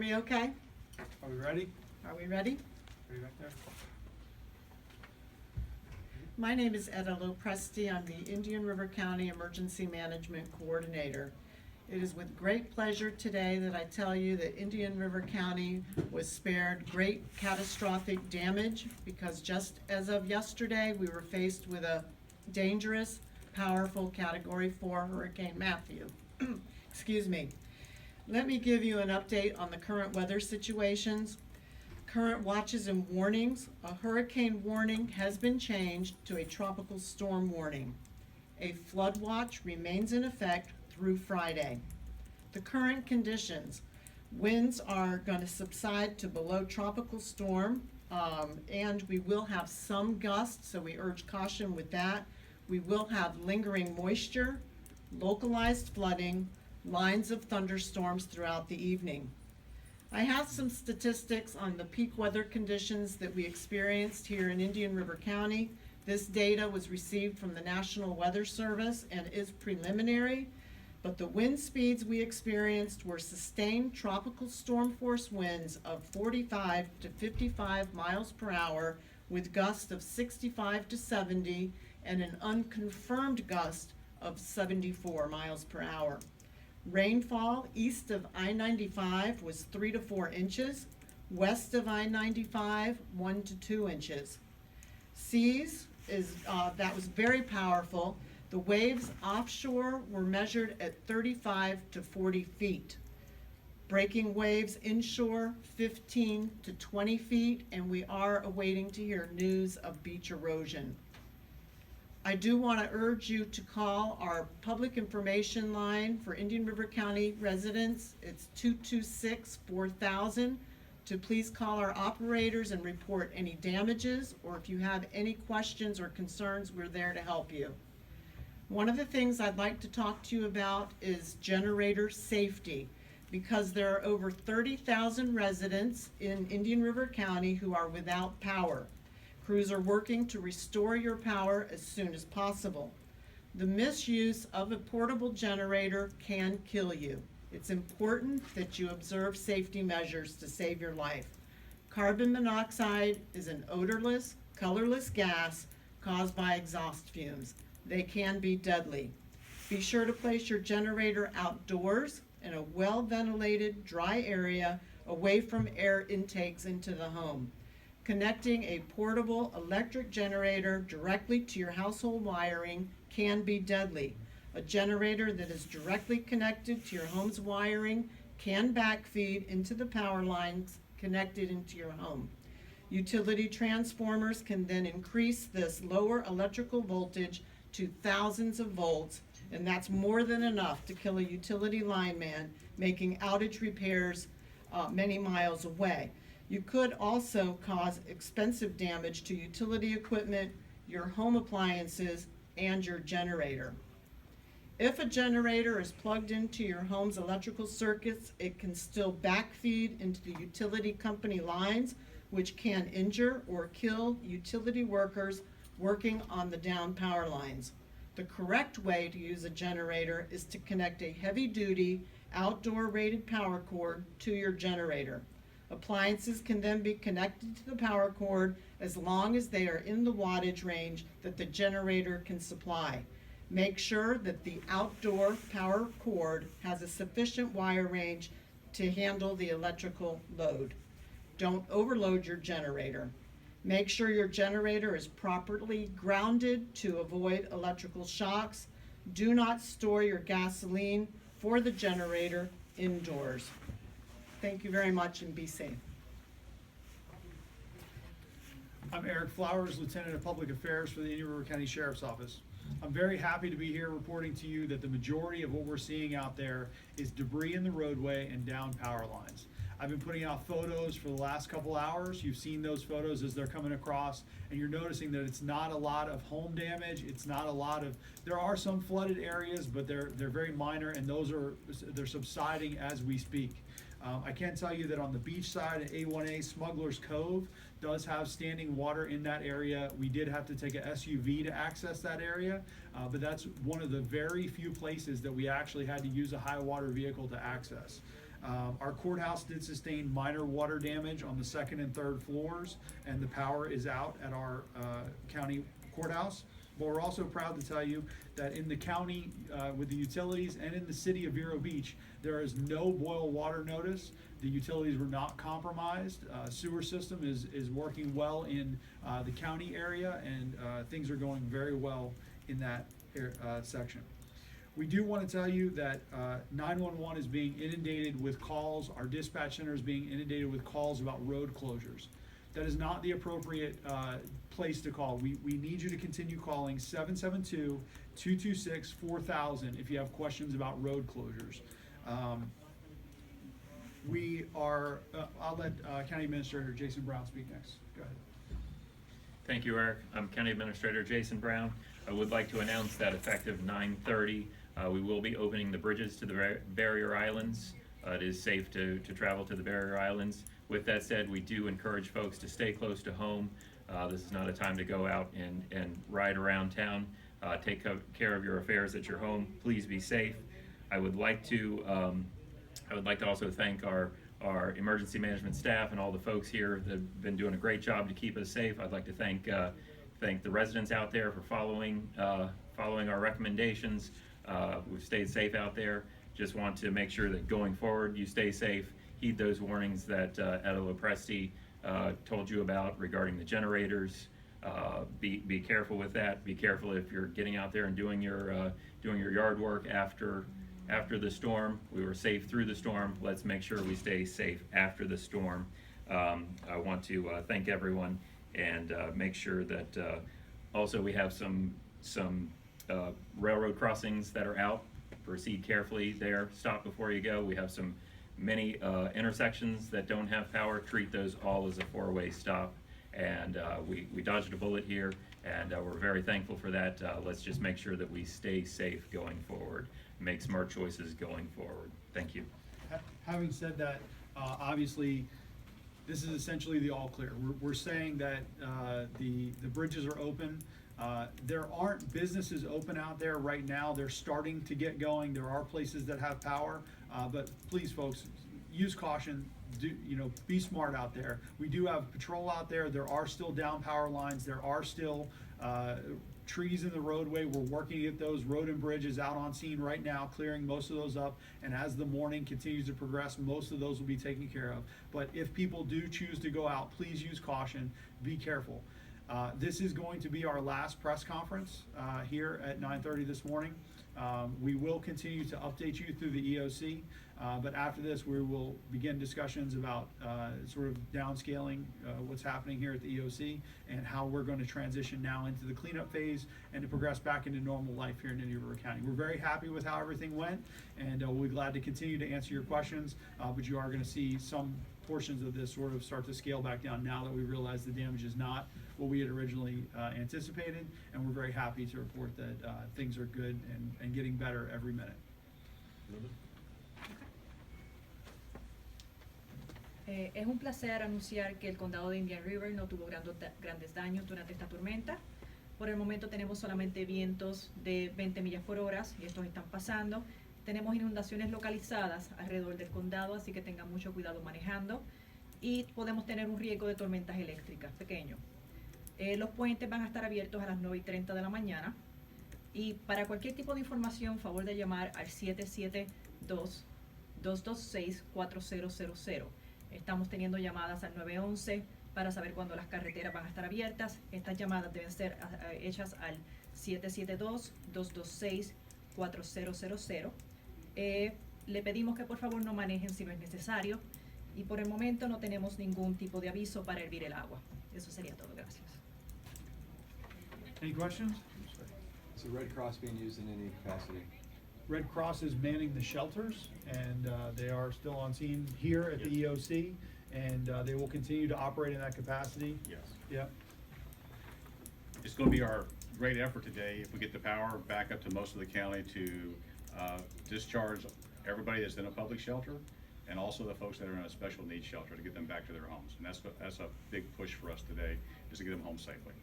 we okay? Are we ready? Are we ready? Are you back there? My name is Etta Lopresti. I'm the Indian River County Emergency Management Coordinator. It is with great pleasure today that I tell you that Indian River County was spared great catastrophic damage because just as of yesterday, we were faced with a dangerous, powerful Category 4 Hurricane Matthew. Excuse me. Let me give you an update on the current weather situations. Current watches and warnings. A hurricane warning has been changed to a tropical storm warning. A flood watch remains in effect through Friday. The current conditions. Winds are going to subside to below tropical storm, and we will have some gusts, so we urge caution with that. We will have lingering moisture, localized flooding, lines of thunderstorms throughout the evening. I have some statistics on the peak weather conditions that we experienced here in Indian River County. This data was received from the National Weather Service and is preliminary, but the wind speeds we experienced were sustained tropical storm force winds of 45 to 55 miles per hour with gusts of 65 to 70 and an unconfirmed gust of 74 miles per hour. Rainfall east of I-95 was 3 to 4 inches, west of I-95, 1 to 2 inches. Seas that was very powerful. The waves offshore were measured at 35 to 40 feet. Breaking waves inshore 15 to 20 feet, and we are awaiting to hear news of beach erosion. I do want to urge you to call our public information line for Indian River County residents. It's 226-4000 to please call our operators and report any damages, or if you have any questions or concerns, we're there to help you. One of the things I'd like to talk to you about is generator safety, because there are over 30,000 residents in Indian River County who are without power. Crews are working to restore your power as soon as possible. The misuse of a portable generator can kill you. It's important that you observe safety measures to save your life. Carbon monoxide is an odorless, colorless gas caused by exhaust fumes. They can be deadly. Be sure to place your generator outdoors in a well-ventilated, dry area away from air intakes into the home. Connecting a portable electric generator directly to your household wiring can be deadly. A generator that is directly connected to your home's wiring can backfeed into the power lines connected into your home. Utility transformers can then increase this lower electrical voltage to thousands of volts, and that's more than enough to kill a utility lineman making outage repairs many miles away. You could also cause expensive damage to utility equipment, your home appliances, and your generator. If a generator is plugged into your home's electrical circuits, it can still backfeed into the utility company lines, which can injure or kill utility workers working on the down power lines. The correct way to use a generator is to connect a heavy-duty, outdoor rated power cord to your generator. Appliances can then be connected to the power cord as long as they are in the wattage range that the generator can supply. Make sure that the outdoor power cord has a sufficient wire range to handle the electrical load. Don't overload your generator. Make sure your generator is properly grounded to avoid electrical shocks. Do not store your gasoline for the generator indoors. Thank you very much and be safe. I'm Eric Flowers, Lieutenant of Public Affairs for the Indian River County Sheriff's Office. I'm very happy to be here reporting to you that the majority of what we're seeing out there is debris in the roadway and down power lines. I've been putting out photos for the last couple hours. You've seen those photos as they're coming across, and you're noticing that it's not a lot of home damage. It's not a lot of, there are some flooded areas, but they're very minor, and they're subsiding as we speak. I can tell you that on the beach side at A1A, Smuggler's Cove does have standing water in that area. We did have to take a SUV to access that area, but that's one of the very few places that we actually had to use a high water vehicle to access. Our courthouse did sustain minor water damage on the second and third floors, and the power is out at our county courthouse. But we're also proud to tell you that in the county, with the utilities and in the city of Vero Beach, there is no boil water notice. The utilities were not compromised. Sewer system is working well in the county area, and things are going very well in that section. We do want to tell you that 911 is being inundated with calls. Our dispatch center is being inundated with calls about road closures. That is not the appropriate place to call. We need you to continue calling 772-226-4000 if you have questions about road closures. I'll let County Administrator Jason Brown speak next. Go ahead. Thank you, Eric. I'm County Administrator Jason Brown. I would like to announce that effective 9/30, we will be opening the bridges to the barrier islands. It is safe to travel to the barrier islands. With that said, we do encourage folks to stay close to home. This is not a time to go out and ride around town. Take care of your affairs at your home. Please be safe. I would like to also thank our emergency management staff and all the folks here that have been doing a great job to keep us safe. I'd like to thank the residents out there for following our recommendations. We've stayed safe out there. Just want to make sure that going forward you stay safe. Heed those warnings that Etta Lopresti told you about regarding the generators. Be careful with that. Be careful if you're getting out there and doing your yard work after the storm. We were safe through the storm. Let's make sure we stay safe after the storm. I want to thank everyone and make sure that also we have some railroad crossings that are out. Proceed carefully there. Stop before you go. We have many intersections that don't have power. Treat those all as a four-way stop. And we dodged a bullet here, and we're very thankful for that. Let's just make sure that we stay safe going forward. Make smart choices going forward. Thank you. Having said that, obviously, this is essentially the all clear. We're saying that the bridges are open. There aren't businesses open out there right now. They're starting to get going. There are places that have power, but please, folks, use caution. Be smart out there. We do have patrol out there. There are still down power lines. There are still trees in the roadway. We're working to get those road and bridges out on scene right now, clearing most of those up. And as the morning continues to progress, most of those will be taken care of. But if people do choose to go out, please use caution. Be careful. This is going to be our last press conference here at 9:30 this morning. We will continue to update you through the EOC, but after this we will begin discussions about sort of downscaling what's happening here at the EOC and how we're going to transition now into the cleanup phase and to progress back into normal life here in Indian River County. We're very happy with how everything went, and we'll be glad to continue to answer your questions, but you are going to see some portions of this sort of start to scale back down now that we realize the damage is not what we had originally anticipated, and we're very happy to report that things are good and getting better every minute. Es un placer anunciar que el condado de Indian River no tuvo grandes daños durante esta tormenta. Por el momento tenemos solamente vientos de 20 millas por hora y estos están pasando. Tenemos inundaciones localizadas alrededor del condado, así que tengan mucho cuidado manejando. Y podemos tener un riesgo de tormentas eléctricas pequeño. Los puentes van a estar abiertos a las 9:30 de la mañana. Y para cualquier tipo de información, favor de llamar al 772-226-4000. Estamos teniendo llamadas al 911 para saber cuándo las carreteras van a estar abiertas. Estas llamadas deben ser hechas al 772-226-4000. Le pedimos que por favor no manejen si no es necesario. Y por el momento no tenemos ningún tipo de aviso para hervir el agua. Eso sería todo. Gracias. Any questions? Is the Red Cross being used in any capacity? Red Cross is manning the shelters, and they are still on scene here at the EOC, and they will continue to operate in that capacity. Yes. Yep. It's going to be our great effort today, if we get the power back up to most of the county, to discharge everybody that's in a public shelter, and also the folks that are in a special needs shelter, to get them back to their homes. And that's a big push for us today, is to get them home safely.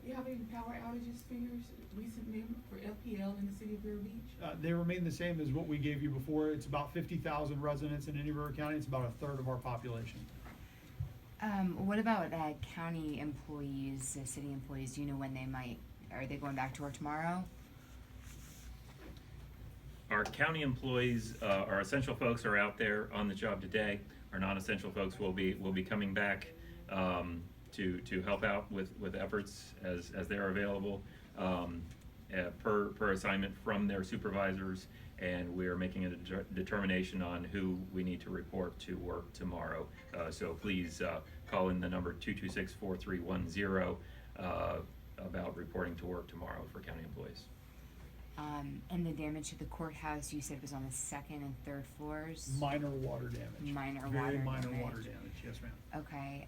Do you have any power outages figures recently for FPL in the city of Vero Beach? They remain the same as what we gave you before. It's about 50,000 residents in Indian River County. It's about a third of our population. What about county employees, city employees? Do you know when are they going back to work tomorrow? Our county employees, our essential folks are out there on the job today. Our non-essential folks will be coming back to help out with efforts as they're available per assignment from their supervisors, and we are making a determination on who we need to report to work tomorrow. So please call in the number 226-4310 about reporting to work tomorrow for county employees. And the damage to the courthouse, you said was on the second and third floors? Minor water damage. Minor Very water minor damage. water damage, yes ma'am. Okay,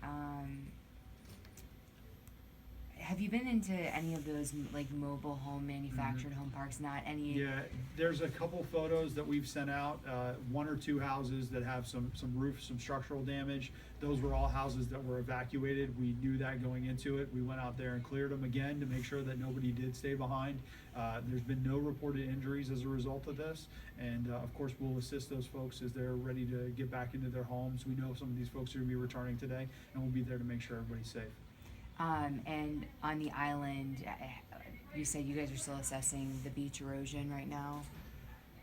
have you been into any of those like mobile home manufactured home parks? Not any? Yeah, there's a couple photos that we've sent out, one or two houses that have some roof, some structural damage. Those were all houses that were evacuated. We knew that going into it. We went out there and cleared them again to make sure that nobody did stay behind. There's been no reported injuries as a result of this. And of course, we'll assist those folks as they're ready to get back into their homes. We know some of these folks are gonna be returning today, and we'll be there to make sure everybody's safe. And on the island, you said you guys are still assessing the beach erosion right now?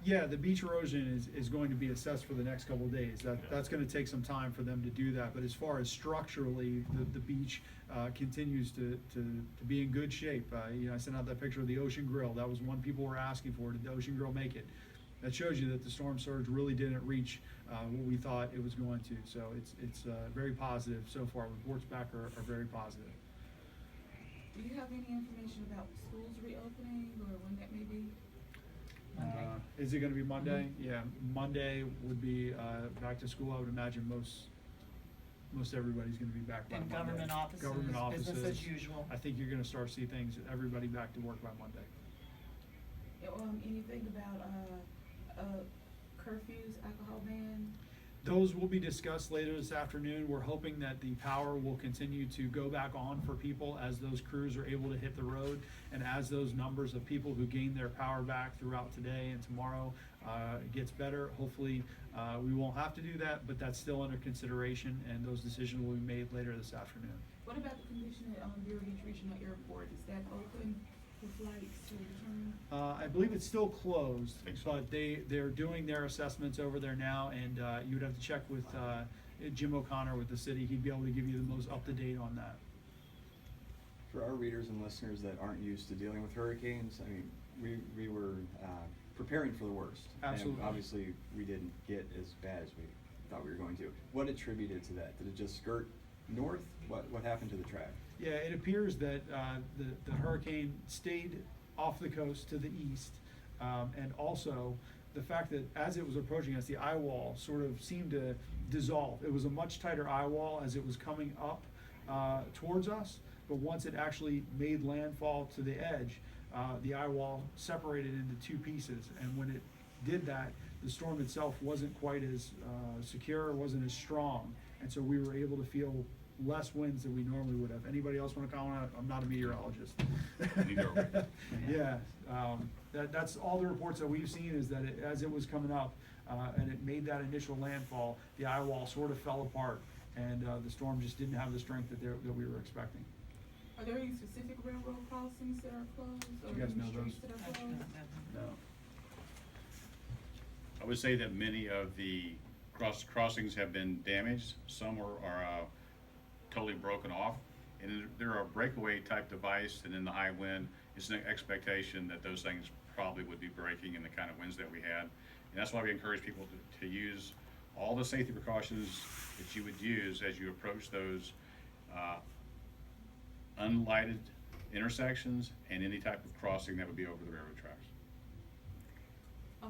Yeah, the beach erosion is going to be assessed for the next couple of days. That's gonna take some time for them to do that, but as far as structurally, the beach continues to be in good shape. I sent out that picture of the Ocean Grill. That was one people were asking for. Did the Ocean Grill make it? That shows you that the storm surge really didn't reach what we thought it was going to. So it's very positive so far. Reports back are very positive. Do you have any information about schools reopening or when that may be? Is it gonna be Monday? Yeah, Monday would be back to school. I would imagine most everybody's gonna be back by And Monday. government offices, Government offices. business as usual. I think you're gonna start to see things, everybody back to work by Monday. Anything about curfews, alcohol ban? Those will be discussed later this afternoon. We're hoping that the power will continue to go back on for people as those crews are able to hit the road, and as those numbers of people who gain their power back throughout today and tomorrow gets better. Hopefully, we won't have to do that, but that's still under consideration, and those decisions will be made later this afternoon. What about the condition at Vero Beach Regional Airport? Is that open for flights to return? I believe it's still closed, Think so. but they're doing their assessments over there now, and you would have to check with Jim O'Connor with the city. He'd be able to give you the most up-to-date on that. For our readers and listeners that aren't used to dealing with hurricanes, I mean, we were preparing for the worst. Absolutely. And obviously, we didn't get as bad as we thought we were going to. What attributed to that? Did it just skirt north? What happened to the track? Yeah, it appears that the hurricane stayed off the coast to the east, and also the fact that as it was approaching us, the eye wall sort of seemed to dissolve. It was a much tighter eye wall as it was coming up towards us, but once it actually made landfall to the edge, the eye wall separated into two pieces, and when it did that, the storm itself wasn't quite as secure, wasn't as strong, and so we were able to feel less winds than we normally would have. Anybody else want to comment on it? I'm not a meteorologist. Neither are we. Yeah, that's all the reports that we've seen is that as it was coming up and it made that initial landfall, the eye wall sort of fell apart, and the storm just didn't have the strength that we were expecting. Are there any specific railroad crossings that are closed? Or You guys any know those? streets that are closed? No. I would say that many of the crossings have been damaged. Some are totally broken off. And they're a breakaway type device, and in the high wind, it's an expectation that those things probably would be breaking in the kind of winds that we had. And that's why we encourage people to use all the safety precautions that you would use as you approach those unlighted intersections and any type of crossing that would be over the railroad tracks.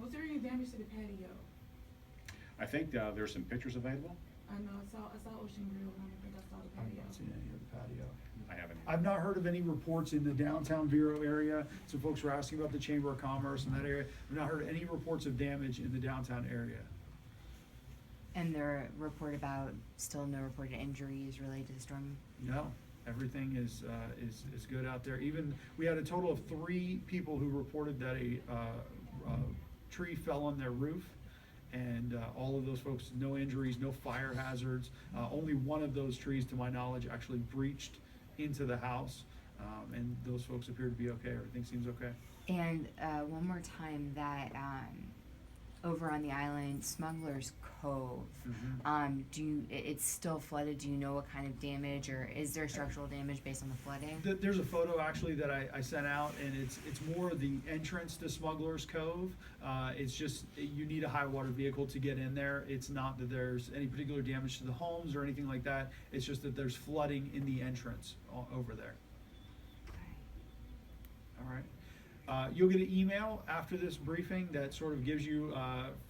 Was there any damage to the patio? I think there's some pictures available. I know, I saw Ocean Grill, and I don't think I saw the I've patio. not seen any of the patio. I haven't. I've not heard of any reports in the downtown Vero area. Some folks were asking about the Chamber of Commerce in that area. I've not heard any reports of damage in the downtown area. And the report about still no reported injuries related to the storm? No, Everything is good out there. Even, we had a total of 3 people who reported that a tree fell on their roof. And all of those folks, no injuries, no fire hazards. Only one of those trees, to my knowledge, actually breached into the house. And those folks appear to be okay. Everything seems okay. And one more time, that over on the island, Smuggler's Cove, it's still flooded. Do you know what kind of damage, or is there structural damage based on the flooding? There's a photo actually that I sent out, and it's more the entrance to Smuggler's Cove. It's just, you need a high water vehicle to get in there. It's not that there's any particular damage to the homes or anything like that. It's just that there's flooding in the entrance over there. All right. You'll get an email after this briefing that sort of gives you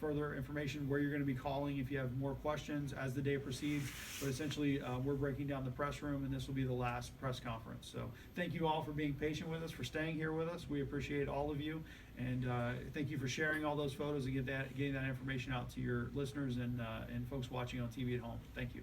further information where you're going to be calling if you have more questions as the day proceeds. But essentially, we're breaking down the press room, and this will be the last press conference. So thank you all for being patient with us, for staying here with us. We appreciate all of you, and thank you for sharing all those photos and getting that information out to your listeners and folks watching on TV at home. Thank you.